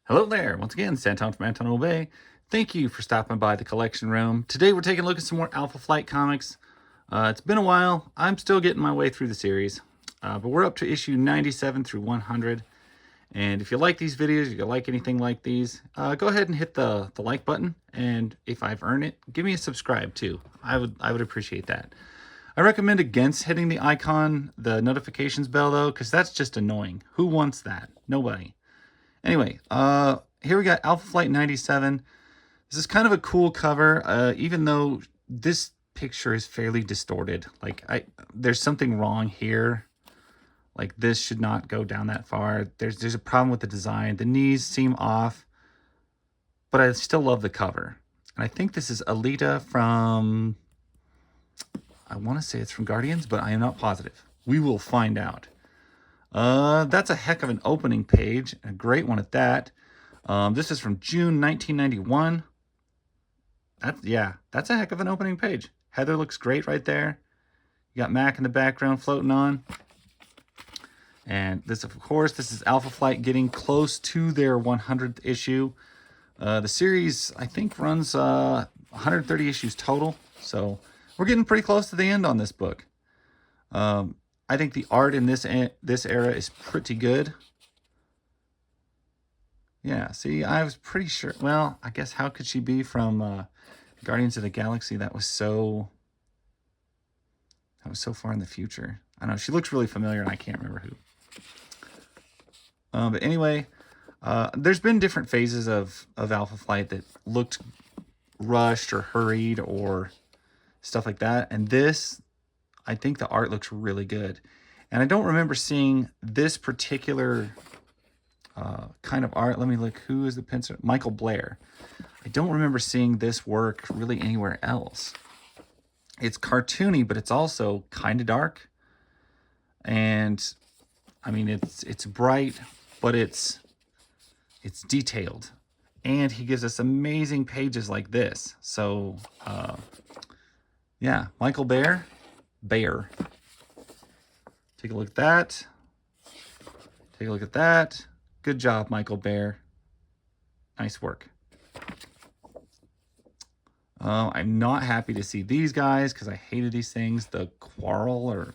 Hello there, once again, Santon from Anton Obey. Thank you for stopping by the collection room. Today we're taking a look at some more Alpha Flight comics. It's been a while. I'm still getting my way through the series, but we're up to issue 97 through 100. And if you like these videos, if you like anything like these, go ahead and hit the like button. And if I've earned it, give me a subscribe too. I would appreciate that. I recommend against hitting the icon, the notifications bell though, because that's just annoying. Who wants that? Nobody. Anyway, here we got Alpha Flight 97. This is kind of a cool cover, even though this picture is fairly distorted. Like, there's something wrong here. Like, this should not go down that far. There's a problem with the design. The knees seem off, but I still love the cover. And I think this is Alita from, I want to say it's from Guardians, but I am not positive. We will find out. That's a heck of an opening page, a great one at that. This is from June 1991. That's a heck of an opening page. Heather looks great right there. You got Mac in the background floating on. And this, of course, this is Alpha Flight getting close to their 100th issue. The series, I think, runs 130 issues total. So we're getting pretty close to the end on this book. I think the art in this era is pretty good. Yeah, see, I was pretty sure. Well, I guess how could she be from Guardians of the Galaxy? That was so far in the future. I know, she looks really familiar, and I can't remember who. But anyway, there's been different phases of Alpha Flight that looked rushed or hurried or stuff like that. And this, I think the art looks really good. And I don't remember seeing this particular kind of art. Let me look. Who is the pencil? Michael Blair. I don't remember seeing this work really anywhere else. It's cartoony, but it's also kind of dark. And I mean, it's bright, but it's detailed. And he gives us amazing pages like this. So, yeah, Michael Bear. Take a look at that. Take a look at that. Good job, Michael Bear. Nice work. I'm not happy to see these guys because I hated these things. The Quirrell or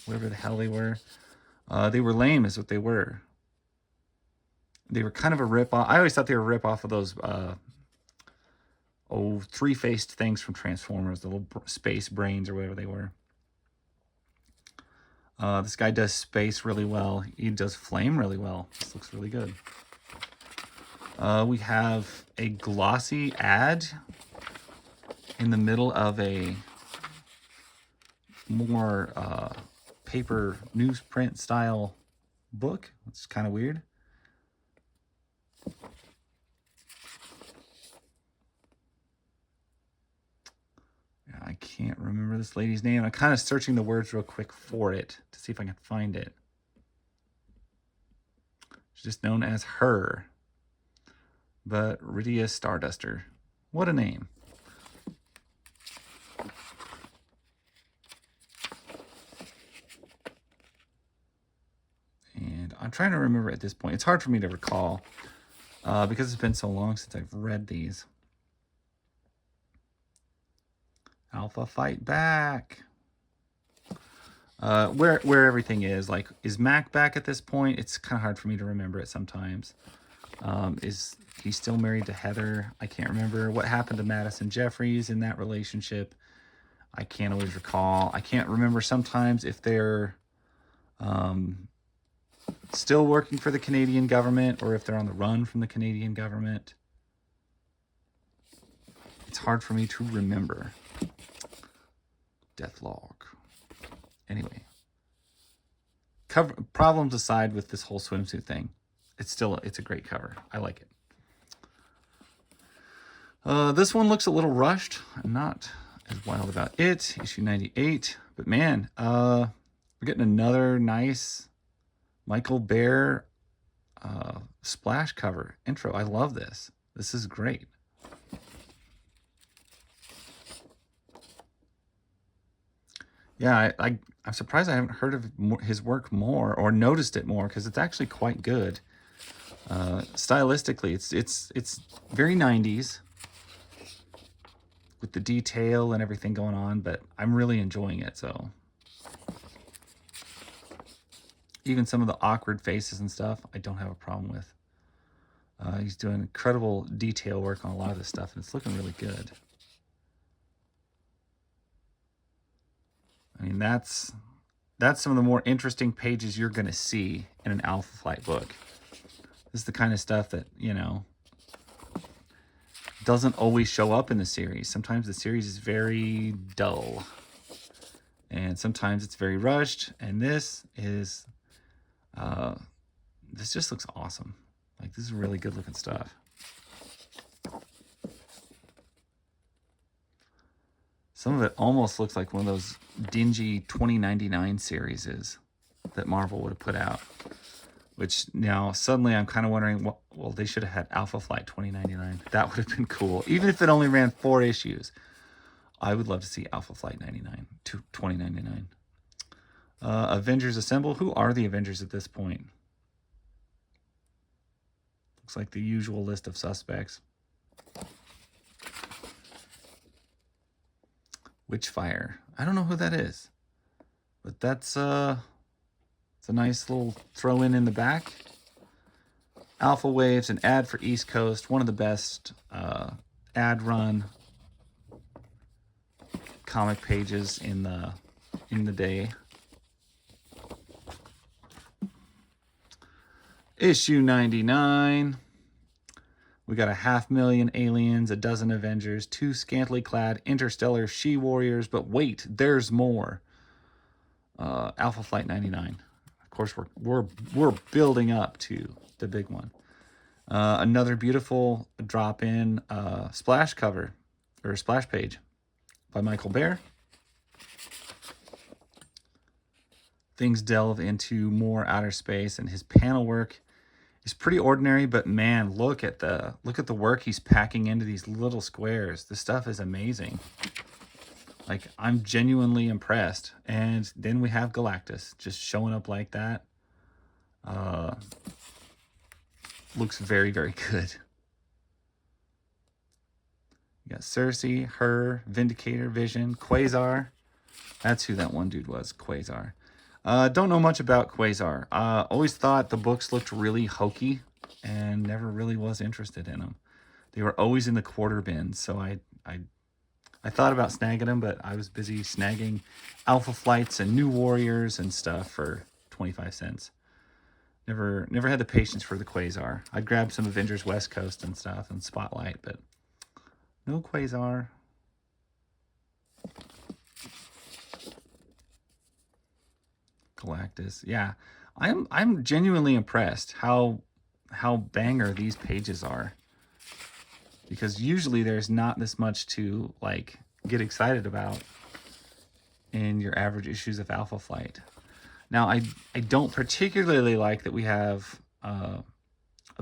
whatever the hell they were. They were lame is what they were. They were kind of a rip-off. I always thought they were a rip-off of those three-faced things from Transformers, the little space brains or whatever they were. This guy does space really well. He does flame really well. This looks really good. We have a glossy ad in the middle of a more paper newsprint style book. It's kind of weird. I can't remember this lady's name. I'm kind of searching the words real quick for it to see if I can find it. She's just known as Her. But Rydia Starduster. What a name. And I'm trying to remember at this point. It's hard for me to recall because it's been so long since I've read these. Alpha Fight Back. Where everything is. Like, is Mac back at this point? It's kind of hard for me to remember it sometimes. Is he still married to Heather? I can't remember. What happened to Madison Jeffries in that relationship? I can't always recall. I can't remember sometimes if they're still working for the Canadian government or if they're on the run from the Canadian government. It's hard for me to remember. Deathlog. Anyway. Problems aside with this whole swimsuit thing. It's a great cover. I like it. This one looks a little rushed. I'm not as wild about it. Issue 98. But man, we're getting another nice Michael Bear splash cover intro. I love this. This is great. Yeah, I'm surprised I haven't heard of his work more or noticed it more because it's actually quite good. Stylistically, it's very 90s with the detail and everything going on, but I'm really enjoying it. So even some of the awkward faces and stuff, I don't have a problem with. He's doing incredible detail work on a lot of this stuff, and it's looking really good. I mean, that's some of the more interesting pages you're going to see in an Alpha Flight book. This is the kind of stuff that, you know, doesn't always show up in the series. Sometimes the series is very dull, and sometimes it's very rushed, and this is, this just looks awesome. Like, this is really good looking stuff. Some of it almost looks like one of those dingy 2099 series that Marvel would have put out. Which now suddenly I'm kind of wondering, well, they should have had Alpha Flight 2099. That would have been cool. Even if it only ran 4 issues, I would love to see Alpha Flight 2099. Avengers Assemble. Who are the Avengers at this point? Looks like the usual list of suspects. Witchfire. I don't know who that is, but that's it's a nice little throw in the back. Alpha Waves, an ad for East Coast. One of the best ad run comic pages in the day. Issue 99. We got 500,000 aliens, a dozen Avengers, 2 scantily clad interstellar she-warriors, but wait, there's more. Alpha Flight 99. Of course, we're building up to the big one. Another beautiful drop-in splash cover, or splash page by Michael Baer. Things delve into more outer space, and his panel work is pretty ordinary, but man, look at the work he's packing into these little squares. This stuff is amazing. Like, I'm genuinely impressed. And then we have Galactus just showing up like that. Looks very, very good. You got Cersei, her, Vindicator, Vision, Quasar. That's who that one dude was, Quasar. Don't know much about Quasar. Always thought the books looked really hokey and never really was interested in them. They were always in the quarter bin, so I thought about snagging them, but I was busy snagging Alpha Flights and New Warriors and stuff for 25 cents. Never had the patience for the Quasar. I'd grab some Avengers West Coast and stuff and Spotlight, but no Quasar. Galactus. Yeah, I'm genuinely impressed how banger these pages are, because usually there's not this much to like get excited about in your average issues of Alpha Flight. Now, I don't particularly like that we have a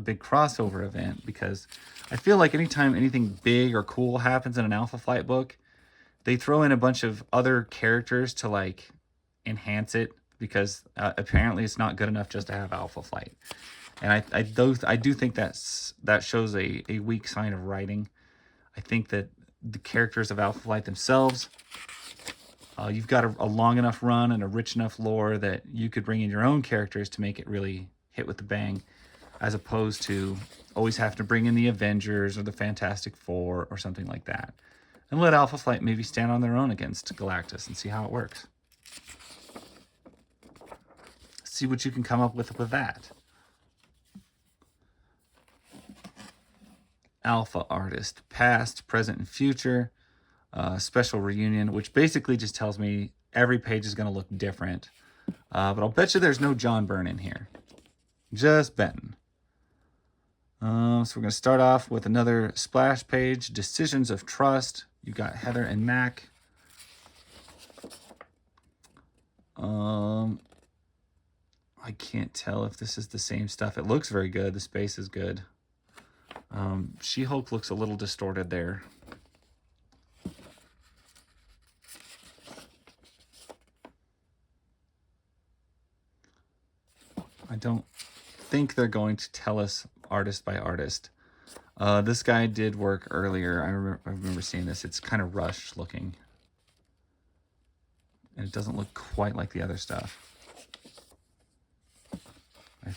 big crossover event, because I feel like anytime anything big or cool happens in an Alpha Flight book, they throw in a bunch of other characters to like enhance it, because apparently it's not good enough just to have Alpha Flight. And I do think that shows a weak sign of writing. I think that the characters of Alpha Flight themselves, you've got a long enough run and a rich enough lore that you could bring in your own characters to make it really hit with the bang, as opposed to always have to bring in the Avengers or the Fantastic Four or something like that. And let Alpha Flight maybe stand on their own against Galactus and see how it works. See what you can come up with that. Alpha Artist, past, present, and future. Special reunion, which basically just tells me every page is going to look different. But I'll bet you there's no John Byrne in here. Just betting. So we're going to start off with another splash page, Decisions of Trust. You got Heather and Mac. I can't tell if this is the same stuff. It looks very good. The space is good. She-Hulk looks a little distorted there. I don't think they're going to tell us artist by artist. This guy did work earlier. I remember seeing this. It's kind of rushed looking. And it doesn't look quite like the other stuff.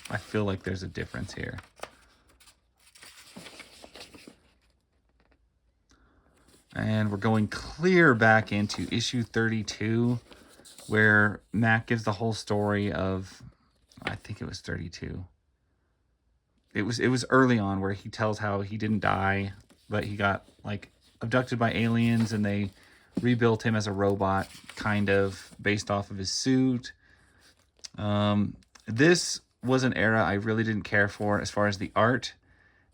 I feel like there's a difference here. And we're going clear back into issue 32, where Mac gives the whole story of, I think it was 32. It was early on where he tells how he didn't die, but he got like abducted by aliens and they rebuilt him as a robot, kind of based off of his suit. This was an era I really didn't care for as far as the art.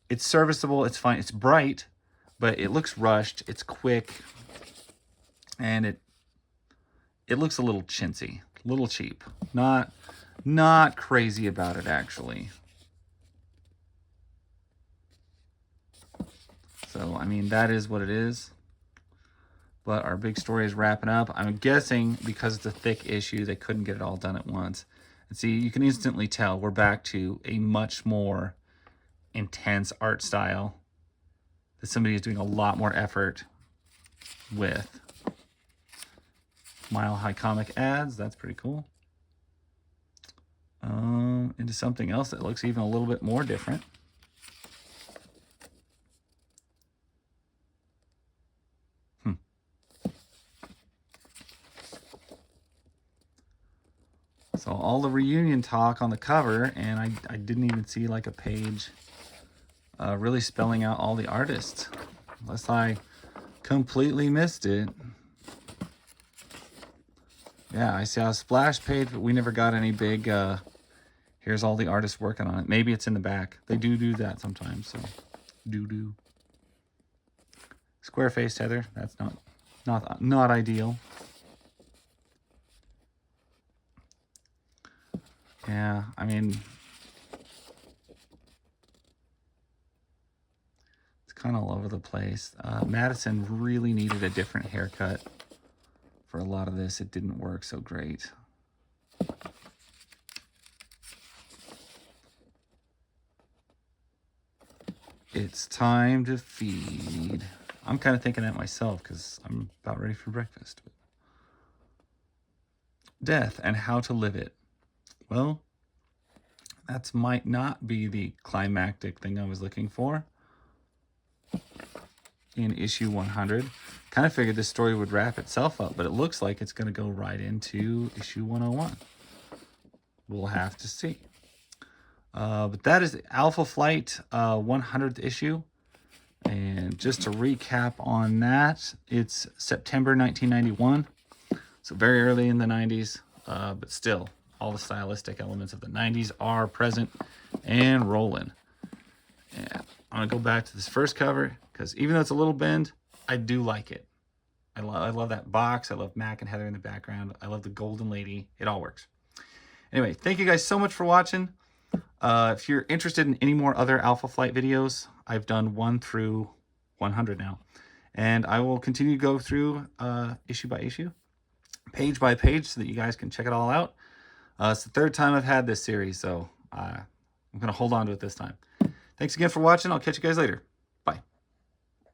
It's serviceable, it's fine, it's bright, but it looks rushed, it's quick, and it looks a little chintzy, a little cheap. Not crazy about it, actually. So, I mean, that is what it is. But our big story is wrapping up. I'm guessing because it's a thick issue, they couldn't get it all done at once. And see, you can instantly tell we're back to a much more intense art style that somebody is doing a lot more effort with. Mile High Comic ads, that's pretty cool. Into something else that looks even a little bit more different. So all the reunion talk on the cover, and I didn't even see like a page really spelling out all the artists, unless I completely missed it. Yeah, I saw a splash page, but we never got any big, here's all the artists working on it. Maybe it's in the back. They do that sometimes, so do. Square-faced Heather, that's not ideal. Yeah, I mean, it's kind of all over the place. Madison really needed a different haircut for a lot of this. It didn't work so great. It's time to feed. I'm kind of thinking that myself because I'm about ready for breakfast. Death and how to live it. Well, that might not be the climactic thing I was looking for in issue 100. Kind of figured this story would wrap itself up, but it looks like it's going to go right into issue 101. We'll have to see. But that is Alpha Flight 100th issue. And just to recap on that, it's September 1991. So very early in the 90s, but still, all the stylistic elements of the 90s are present and rolling. And I'm going to go back to this first cover, because even though it's a little bend, I do like it. I love that box. I love Mac and Heather in the background. I love the Golden Lady. It all works. Anyway, thank you guys so much for watching. If you're interested in any more other Alpha Flight videos, I've done 1 through 100 now. And I will continue to go through issue by issue, page by page, so that you guys can check it all out. It's the 3rd time I've had this series, so I'm going to hold on to it this time. Thanks again for watching. I'll catch you guys later.